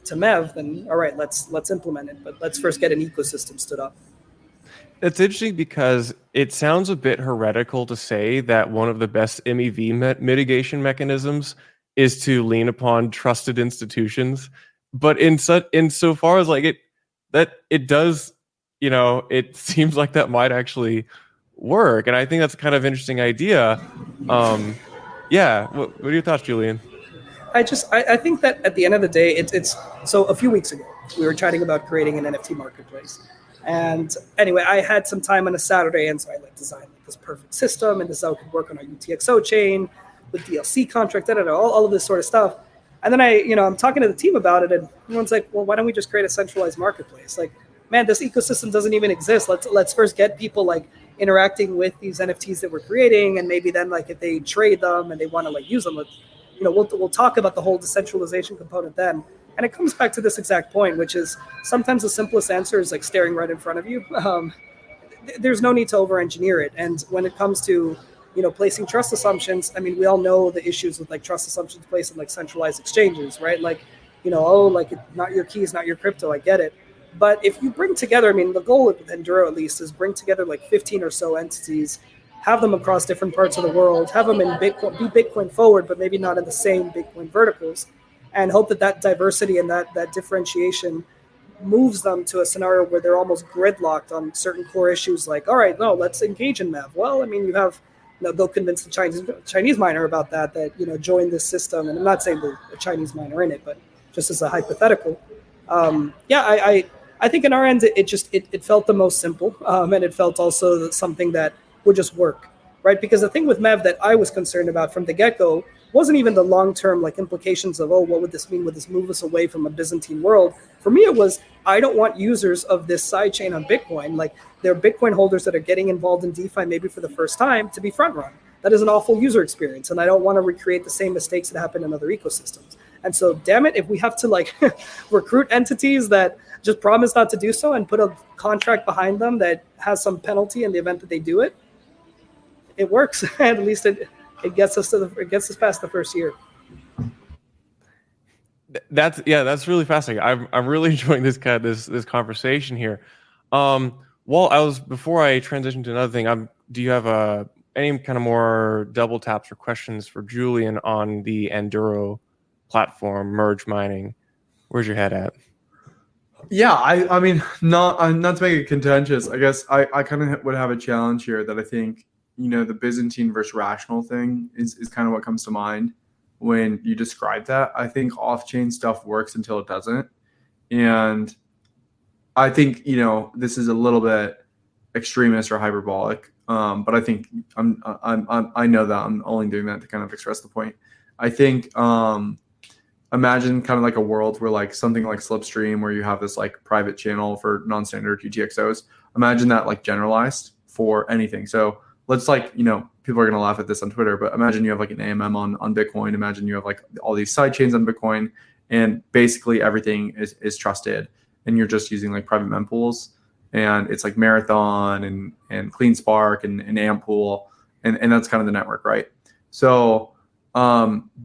MEV, then all right, let's implement it. But let's first get an ecosystem stood up. It's interesting because it sounds a bit heretical to say that one of the best MEV mitigation mechanisms is to lean upon trusted institutions, but insofar as it does, it seems like that might actually work, and I think that's a kind of interesting idea. Yeah, what are your thoughts, Julian? I think that at the end of the day, it's so a few weeks ago we were chatting about creating an NFT marketplace. And anyway, I had some time on a Saturday, and so I designed this perfect system, and this how it could work on our UTXO chain with DLC contract, all of this sort of stuff. And then I'm talking to the team about it, and everyone's like, well, why don't we just create a centralized marketplace? Man, this ecosystem doesn't even exist. Let's first get people interacting with these NFTs that we're creating, and maybe then if they trade them and they want to use them, we'll talk about the whole decentralization component then. And it comes back to this exact point, which is sometimes the simplest answer is staring right in front of you. There's no need to over-engineer it. And when it comes to, placing trust assumptions, I mean, we all know the issues with trust assumptions placed in centralized exchanges, right? Not your keys, not your crypto. I get it. But if you bring together, the goal with Enduro at least is bring together 15 or so entities, have them across different parts of the world, have them in Bitcoin, be Bitcoin forward, but maybe not in the same Bitcoin verticals, and hope that diversity and that differentiation moves them to a scenario where they're almost gridlocked on certain core issues. All right, no, let's engage in MEV. Well, you have, they'll convince the Chinese miner about that, join this system. And I'm not saying there's a Chinese miner in it, but just as a hypothetical. I think in our end, it felt the most simple. And it felt also something that would just work, right? Because the thing with MEV that I was concerned about from the get-go wasn't even the long-term like implications of, oh, what would this mean? Would this move us away from a Byzantine world? For me, it was, I don't want users of this sidechain on Bitcoin, like they're Bitcoin holders that are getting involved in DeFi maybe for the first time, to be front run. That is an awful user experience, and I don't want to recreate the same mistakes that happen in other ecosystems. And so, damn it, if we have to like recruit entities that just promise not to do so and put a contract behind them that has some penalty in the event that they do it, it works. At least it gets us past the first year. That's really fascinating. I'm really enjoying this conversation here. Walt, before I transition to another thing, do you have any kind of more double taps or questions for Julian on the Enduro platform, merge mining? Where's your head at? Yeah, I mean, not to make it contentious, I guess I kind of would have a challenge here that I think, the Byzantine versus rational thing is kind of what comes to mind when you describe that. I think off-chain stuff works until it doesn't. And I think, this is a little bit extremist or hyperbolic. But I think I know that I'm only doing that to kind of express the point. I think, imagine kind of like a world where like something like Slipstream, where you have this like private channel for non-standard UTXOs. Imagine that like generalized for anything. So let's like, people are going to laugh at this on Twitter, but imagine you have like an AMM on Bitcoin. Imagine you have like all these side chains on Bitcoin, and basically everything is trusted, and you're just using like private mempools, and it's like Marathon and CleanSpark and Ampool, and that's kind of the network, right? So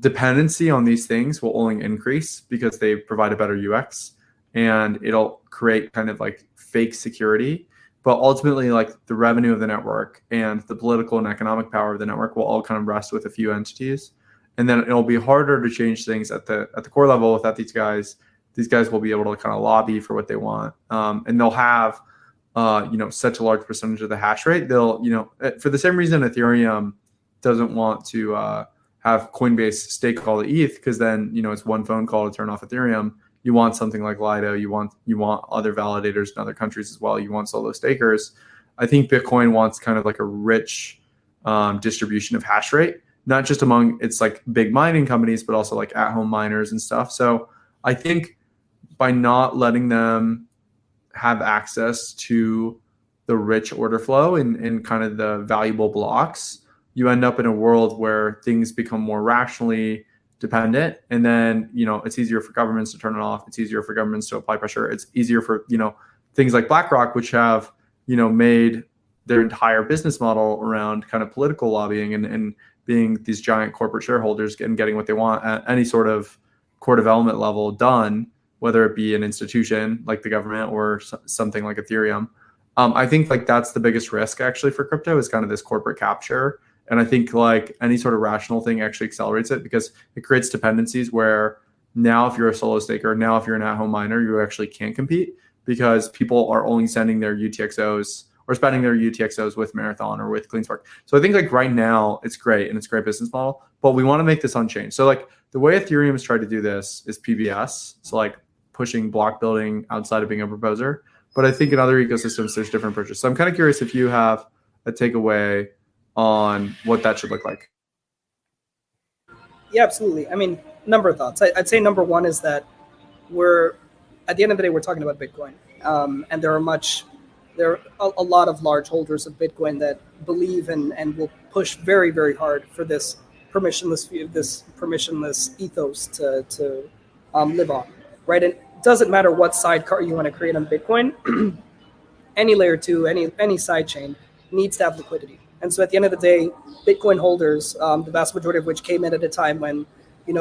dependency on these things will only increase because they provide a better UX, and it'll create kind of like fake security. But ultimately, like the revenue of the network and the political and economic power of the network will all kind of rest with a few entities. And then it'll be harder to change things at the core level without these guys. These guys will be able to kind of lobby for what they want. And they'll have, such a large percentage of the hash rate. They'll, for the same reason Ethereum doesn't want to have Coinbase stake all the ETH, because then, it's one phone call to turn off Ethereum. You want something like Lido. You want other validators in other countries as well. You want solo stakers. I think Bitcoin wants kind of like a rich distribution of hash rate, not just among its like big mining companies, but also like at-home miners and stuff. So I think by not letting them have access to the rich order flow and kind of the valuable blocks, you end up in a world where things become more rationally dependent, and then it's easier for governments to turn it off. It's easier for governments to apply pressure. It's easier for things like BlackRock, which have made their entire business model around kind of political lobbying and being these giant corporate shareholders and getting what they want at any sort of core development level done, whether it be an institution like the government or something like Ethereum. I think like that's the biggest risk actually for crypto, is kind of this corporate capture. And I think like any sort of rational thing actually accelerates it, because it creates dependencies where now if you're a solo staker, now if you're an at-home miner, you actually can't compete, because people are only sending their UTXOs or spending their UTXOs with Marathon or with CleanSpark. So I think like right now it's great and it's a great business model, but we want to make this on-chain. So like the way Ethereum has tried to do this is PBS. So like pushing block building outside of being a proposer. But I think in other ecosystems, there's different approaches. So I'm kind of curious if you have a takeaway on what that should look like. Yeah, absolutely. I mean, number of thoughts. I'd say number one is that at the end of the day, we're talking about Bitcoin. And there are a lot of large holders of Bitcoin that believe and will push very, very hard for this permissionless ethos to live on, right? And it doesn't matter what sidecar you want to create on Bitcoin, any layer 2, any side chain needs to have liquidity. And so at the end of the day, Bitcoin holders, the vast majority of which came in at a time when,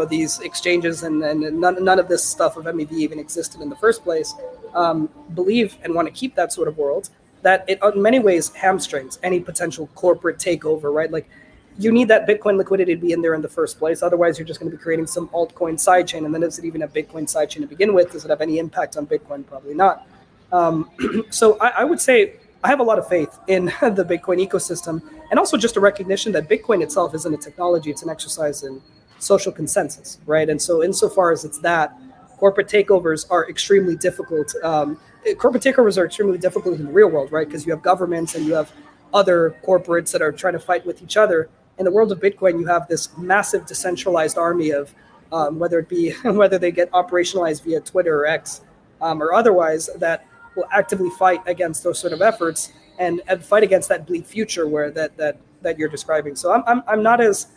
these exchanges and none of this stuff of MEV even existed in the first place, believe and want to keep that sort of world, that it in many ways hamstrings any potential corporate takeover, right? Like you need that Bitcoin liquidity to be in there in the first place. Otherwise, you're just going to be creating some altcoin sidechain. And then is it even a Bitcoin sidechain to begin with? Does it have any impact on Bitcoin? Probably not. So I would say I have a lot of faith in the Bitcoin ecosystem, and also just a recognition that Bitcoin itself isn't a technology, it's an exercise in social consensus, right? And so insofar as it's that, corporate takeovers are extremely difficult. Corporate takeovers are extremely difficult in the real world, right? Because you have governments and you have other corporates that are trying to fight with each other. in the world of Bitcoin, you have this massive decentralized army of whether it be whether they get operationalized via Twitter or X or otherwise, that will actively fight against those sort of efforts and fight against that bleak future where that you're describing. So I'm not as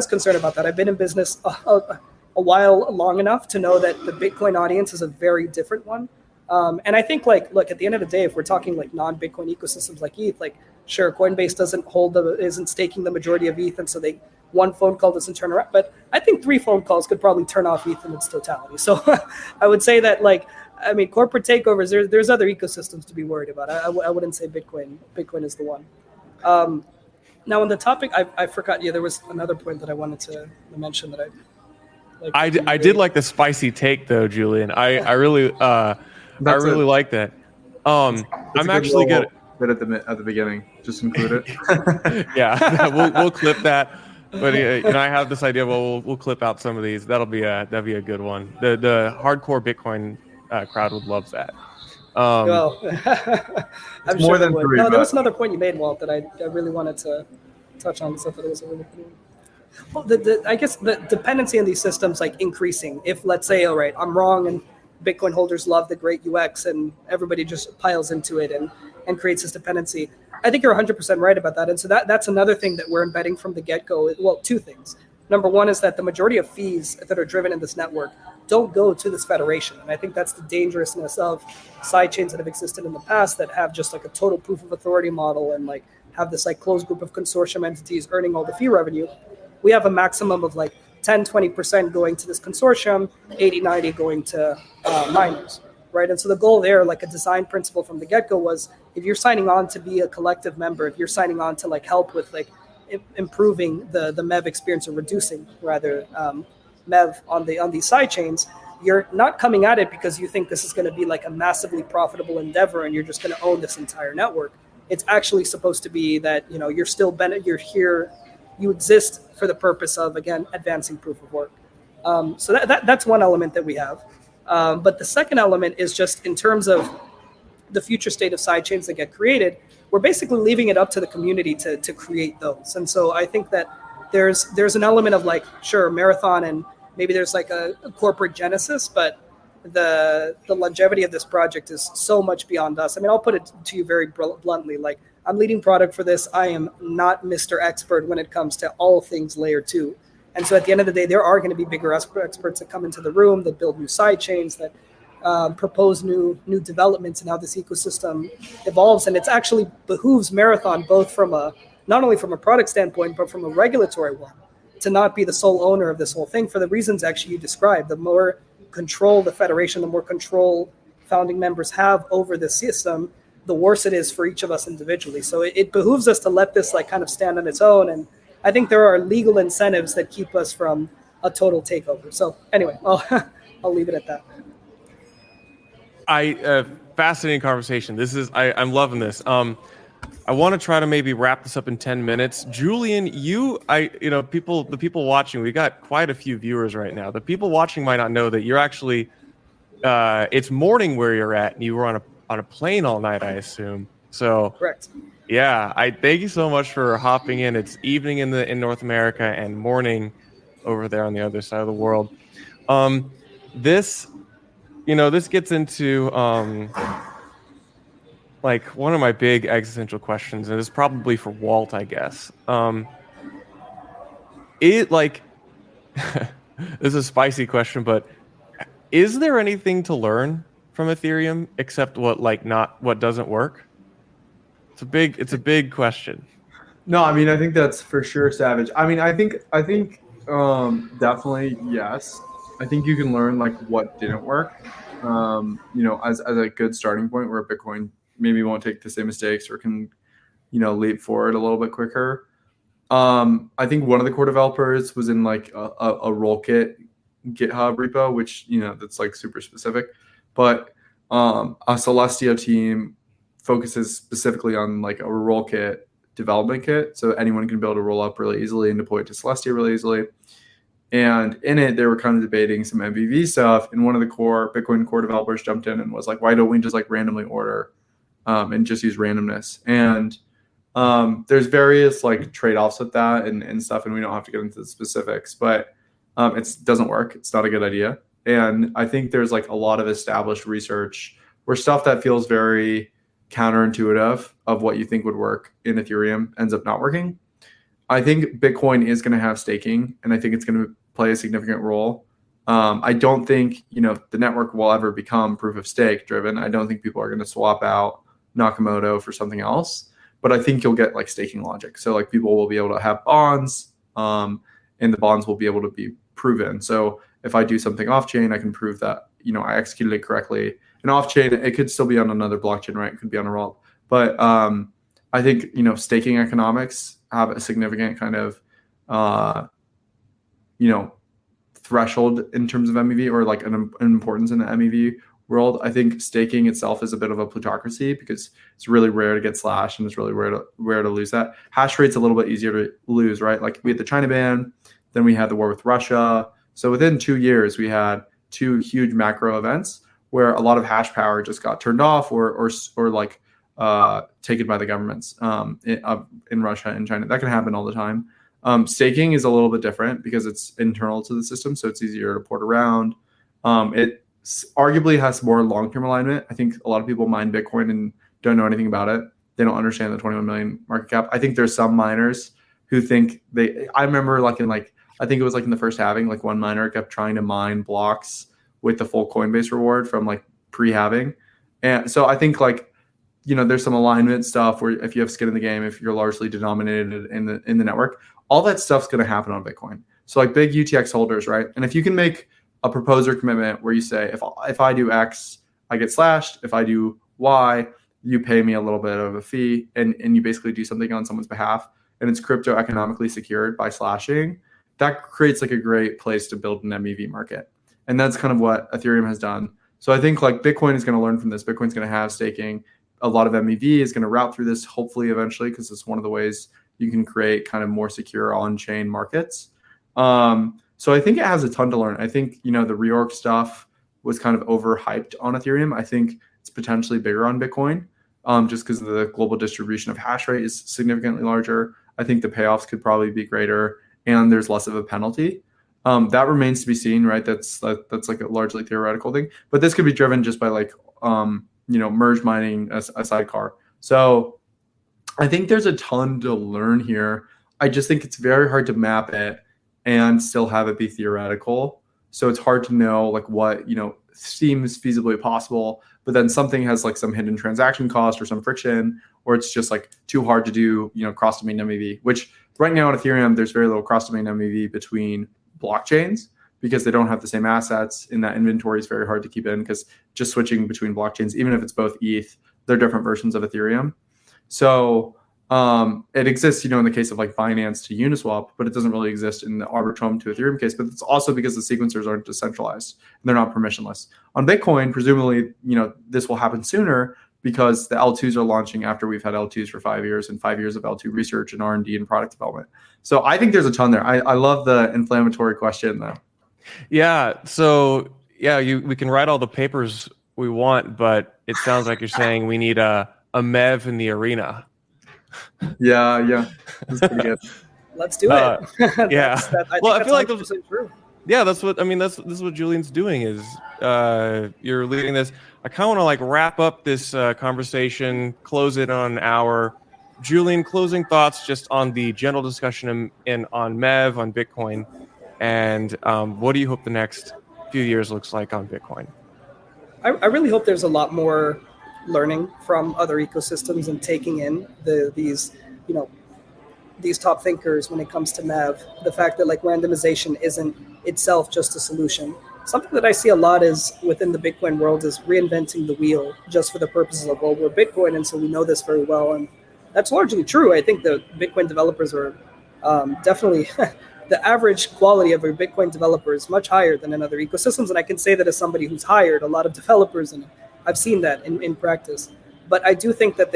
concerned about that. I've been in business a while long enough to know that the Bitcoin audience is a very different one. And I think look, at the end of the day, if we're talking like non-Bitcoin ecosystems like ETH, like sure, Coinbase isn't staking the majority of ETH, and so one phone call doesn't turn around. But I think 3 phone calls could probably turn off ETH in its totality. So I would say that corporate takeovers, there's other ecosystems to be worried about. I wouldn't say Bitcoin is the one. Now on the topic, I forgot. Yeah, there was another point that I wanted to mention that I did like the spicy take though, Julian. I really like that. I'm actually good bit at the beginning. Just include it. Yeah, we'll clip that. But I have this idea. Well, we'll clip out some of these. That'll be a good one. The hardcore Bitcoin crowd would love that. Well, I'm more sure than 3. No, there was another point you made, Walt, that I really wanted to touch on. So I thought it was a really good one. Well, I guess the dependency on these systems increasing. If let's say, all right, I'm wrong, and Bitcoin holders love the great UX, and everybody just piles into it and creates this dependency. I think you're 100% right about that. And so that's another thing that we're embedding from the get-go. Well, 2 things. Number one is that the majority of fees that are driven in this network don't go to this federation. And I think that's the dangerousness of sidechains that have existed in the past that have just a total proof of authority model and have this closed group of consortium entities earning all the fee revenue. We have a maximum of 10-20% going to this consortium, 80-90 going to miners, right? And so the goal there, a design principle from the get-go, was if you're signing on to be a collective member, if you're signing on to help with improving the MEV experience or reducing rather MEV on these side chains, you're not coming at it because you think this is going to be a massively profitable endeavor and you're just going to own this entire network. It's actually supposed to be that you're still you're here. You exist for the purpose of, again, advancing proof of work. So that's one element that we have. But the second element is just in terms of the future state of sidechains that get created, we're basically leaving it up to the community to create those. And so I think that there's an element of sure, Marathon, and maybe there's a corporate genesis, but the longevity of this project is so much beyond us. I mean, I'll put it to you very bluntly, I'm leading product for this. I am not Mr. Expert when it comes to all things layer 2. And so at the end of the day, there are going to be bigger experts that come into the room, that build new side chains, that propose new developments and how this ecosystem evolves. And it's actually behooves Marathon, both from not only from a product standpoint, but from a regulatory one, to not be the sole owner of this whole thing for the reasons actually you described. The more control the federation, the more control founding members have over the system, the worse it is for each of us individually. So it behooves us to let this kind of stand on its own. And I think there are legal incentives that keep us from a total takeover. So anyway, I'll leave it at that. Fascinating conversation. I'm loving this. I want to try to maybe wrap this up in 10 minutes. Julian, the people watching, we got quite a few viewers right now. The people watching might not know that you're actually, it's morning where you're at, and you were on a plane all night, I assume. So correct. Yeah, I thank you so much for hopping in. It's evening in North America and morning over there on the other side of the world. This gets into one of my big existential questions, and it's probably for Walt, I guess. This is a spicy question, but is there anything to learn from Ethereum except what doesn't work? It's a big question. No, I mean, I think that's for sure savage. I mean, I think definitely yes. I think you can learn what didn't work. As a good starting point where Bitcoin maybe won't take the same mistakes or can, leap forward a little bit quicker. I think one of the core developers was in a Rollkit GitHub repo, which that's super specific. But a Celestia team focuses specifically on a Rollkit development kit, so anyone can build a roll up really easily and deploy it to Celestia really easily. And in it, they were kind of debating some MEV stuff, and one of the Bitcoin core developers jumped in and was like, "Why don't we just randomly order and just use randomness?" And There's various like trade-offs with that and stuff, and we don't have to get into the specifics, but it doesn't work. It's not a good idea. And I think there's like a lot of established research where stuff that feels very counterintuitive of what you think would work in Ethereum ends up not working. I think Bitcoin is going to have staking, and I think it's going to play a significant role. I don't think, the network will ever become proof of stake driven. I don't think people are going to swap out Nakamoto for something else, but I think you'll get like staking logic. So like people will be able to have bonds, and the bonds will be able to be proven. So if I do something off chain, I can prove that, I executed it correctly. And off chain, it could still be on another blockchain, right? It could be on a Walt. But I think, staking economics have a significant kind of, threshold in terms of MEV, or like an importance in the MEV world. I think staking itself is a bit of a plutocracy because it's really rare to get slashed, and it's really rare to lose that. Hash rate's a little bit easier to lose, right? Like we had the China ban, then we had the war with Russia. So within 2 years, we had 2 huge macro events where a lot of hash power just got turned off or like taken by the governments in Russia and China. That can happen all the time. Staking is a little bit different because it's internal to the system, so it's easier to port around. It arguably has more long-term alignment. I think a lot of people mine Bitcoin and don't know anything about it. They don't understand the 21 million market cap. I think there's some miners who think I remember I think it was like in the first halving, like one miner kept trying to mine blocks with the full Coinbase reward from like pre-halving. And so I think there's some alignment stuff where if you have skin in the game, if you're largely denominated in the network, all that stuff's going to happen on Bitcoin. So like big UTX holders, right? And if you can make a proposer commitment where you say, if I do X, I get slashed. If I do Y, you pay me a little bit of a fee, and you basically do something on someone's behalf, and it's crypto economically secured by slashing. That creates like a great place to build an MEV market. And that's kind of what Ethereum has done. So I think like Bitcoin is going to learn from this. Bitcoin's going to have staking. A lot of MEV is going to route through this, hopefully eventually, because it's one of the ways you can create kind of more secure on-chain markets. So I think it has a ton to learn. I think, the reorg stuff was kind of overhyped on Ethereum. I think it's potentially bigger on Bitcoin, just because the global distribution of hash rate is significantly larger. I think the payoffs could probably be greater, and there's less of a penalty. That remains to be seen, right? That's like a largely theoretical thing, but this could be driven just by like, merge mining a sidecar. So I think there's a ton to learn here. I just think it's very hard to map it and still have it be theoretical. So it's hard to know like what, seems feasibly possible, but then something has like some hidden transaction cost or some friction, or it's just like too hard to do, cross-domain MEV, which right now on Ethereum, there's very little cross-domain MEV between blockchains because they don't have the same assets, and that inventory is very hard to keep in because just switching between blockchains, even if it's both ETH, they're different versions of Ethereum. So it exists, in the case of like Binance to Uniswap, but it doesn't really exist in the Arbitrum to Ethereum case. But it's also because the sequencers aren't decentralized and they're not permissionless. On Bitcoin, presumably, this will happen sooner because the L2s are launching after we've had L2s for 5 years and 5 years of L2 research and R&D and product development. So I think there's a ton there. I love the inflammatory question though. Yeah. So yeah, we can write all the papers we want, but it sounds like you're saying we need a MEV in the arena. Yeah, that's pretty good. Let's do it. Yeah. I feel like that's true. Yeah, this is what Julian's doing is you're leading this. I kind of want to like wrap up this conversation, close it on an hour. Julian, closing thoughts just on the general discussion on MEV, on Bitcoin, and what do you hope the next few years looks like on Bitcoin? I really hope there's a lot more learning from other ecosystems and taking in these top thinkers when it comes to MEV. The fact that like randomization isn't itself just a solution. Something that I see a lot is within the Bitcoin world is reinventing the wheel just for the purposes of, well, we're Bitcoin, and so we know this very well. And that's largely true. I think the Bitcoin developers are definitely the average quality of a Bitcoin developer is much higher than in other ecosystems. And I can say that as somebody who's hired a lot of developers, and I've seen that in practice. But I do think that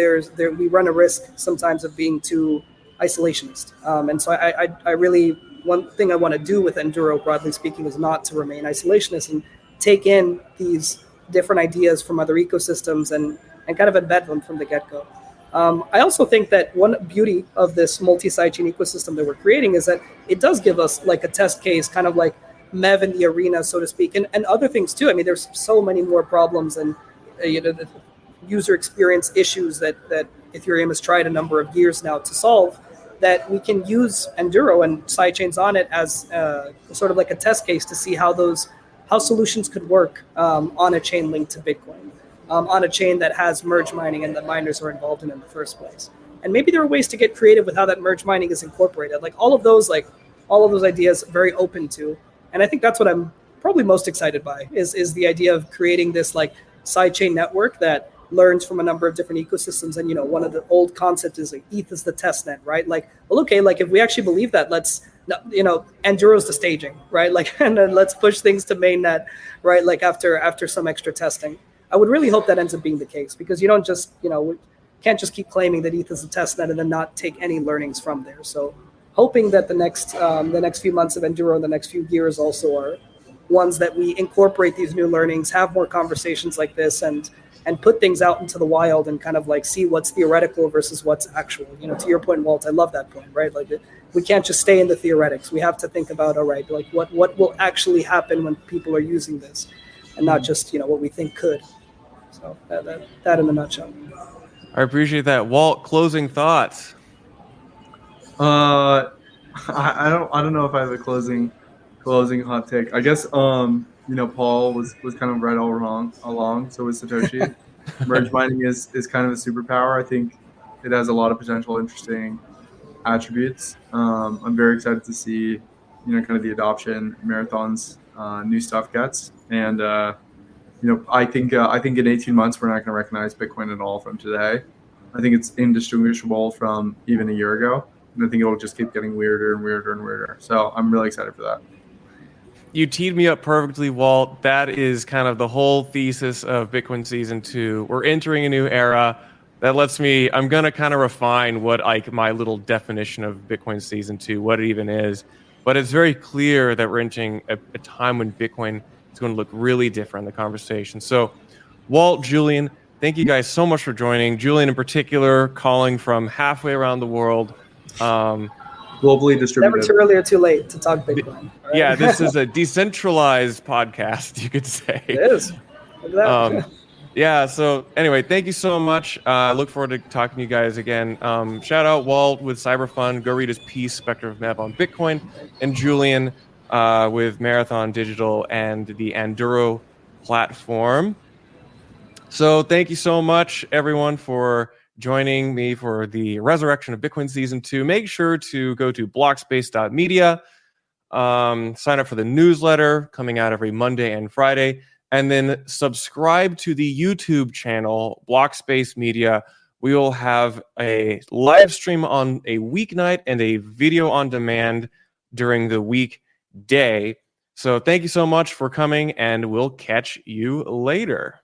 we run a risk sometimes of being too isolationist. And so I really, one thing I want to do with Enduro, broadly speaking, is not to remain isolationist and take in these different ideas from other ecosystems and kind of embed them from the get-go. I also think that one beauty of this multi-sidechain ecosystem that we're creating is that it does give us like a test case, kind of like MEV in the arena, so to speak, and other things too. I mean, there's so many more problems and the user experience issues that Ethereum has tried a number of years now to solve, that we can use Enduro and sidechains on it as sort of like a test case to see how solutions could work on a chain linked to Bitcoin, on a chain that has merge mining and that miners are involved in the first place. And maybe there are ways to get creative with how that merge mining is incorporated. Like all of those ideas, very open to. And I think that's what I'm probably most excited by is the idea of creating this like sidechain network that learns from a number of different ecosystems. And one of the old concepts is like ETH is the test net, right? Like, well, okay, like if we actually believe that, let's Enduro's the staging, right? Like, and then let's push things to mainnet, right? Like after some extra testing. I would really hope that ends up being the case, because you don't just we can't just keep claiming that ETH is a test net and then not take any learnings from there. So hoping that the next few months of Enduro and the next few years also are ones that we incorporate these new learnings, have more conversations like this, and put things out into the wild and kind of like see what's theoretical versus what's actual. To your point, Walt, I love that point, right? Like we can't just stay in the theoretics. We have to think about, all right, like what will actually happen when people are using this, and not just what we think could. So that in a nutshell. I appreciate that. Walt, closing thoughts. I don't know if I have a closing hot take. I guess Paul was kind of right all along. So was Satoshi. Merge mining is kind of a superpower. I think it has a lot of potential interesting attributes. I'm very excited to see kind of the adoption Marathon's new stuff gets, and I think in 18 months we're not going to recognize Bitcoin at all from today. I think it's indistinguishable from even a year ago. And I think it'll just keep getting weirder and weirder and weirder. So I'm really excited for that. You teed me up perfectly, Walt. That is kind of the whole thesis of Bitcoin Season 2. We're entering a new era. That lets me, I'm going to kind of refine what my little definition of Bitcoin Season 2, what it even is. But it's very clear that we're entering a time when Bitcoin is going to look really different in the conversation. So Walt, Julian, thank you guys so much for joining. Julian in particular, calling from halfway around the world. Globally distributed. Never too early or too late to talk Bitcoin. Right? Yeah, this is a decentralized podcast, you could say. It is. Look at that. Yeah, so anyway, thank you so much. I look forward to talking to you guys again. Shout out Walt with Cyberfund. Go read his piece, Spectre of MEV on Bitcoin. And Julian with Marathon Digital and the Enduro platform. So thank you so much, everyone, for joining me for the resurrection of Bitcoin Season 2. Make sure to go to blockspace.media, sign up for the newsletter coming out every Monday and Friday, and then subscribe to the YouTube channel, Blockspace Media. We will have a live stream on a weeknight and a video on demand during the weekday. So thank you so much for coming, and we'll catch you later.